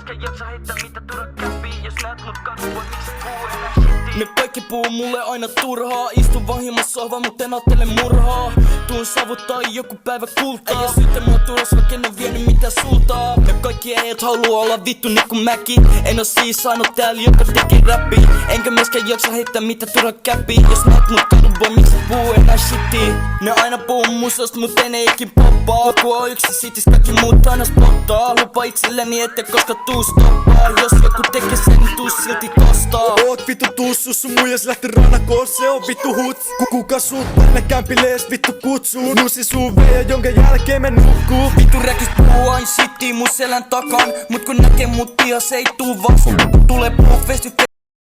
myöskään jaksa heittää mitä turha käppiä. Jos näet mut katua, miksi puhuu enää shittiä? Ne kaikki puhuu mulle aina turhaa. Istun vaan hieman sohva, mut en ajattele murhaa. Tuun saavuttaa joku päivä kultaa. Äijä syytä mua turhas, vaikka en oo vienyt mitään sultaa. Ne kaikki äijät haluu olla vittu niinku mäki. En oo siis ainut täällä, joka tekee räppiä. Enkä myöskään jaksa heittää mitä turha käppiä. Jos näet mut katua, miksi puhuu enää shittiä? Ne aina puhuu musosta, mut en eikin poppaa. Kun on yksi sitis, kaikki muut aina spottaa. Lupa itselleni, ette koska tuu stoppaa. Jos joku tekee sen, niin tuu silti kostaa. Oot vittu tussu, sun muijas lähti rannakoon, se on vittu huts. Kuka sut tänne kämpilees vittu kutsuu? Nusi suu veijä, jonka jälkeen me nukkuu. Vittu räkis puhuu aina shittii mun selän takan. Mut kun näkee mut piha, se ei tuu vastaan. Tulee puhuu face to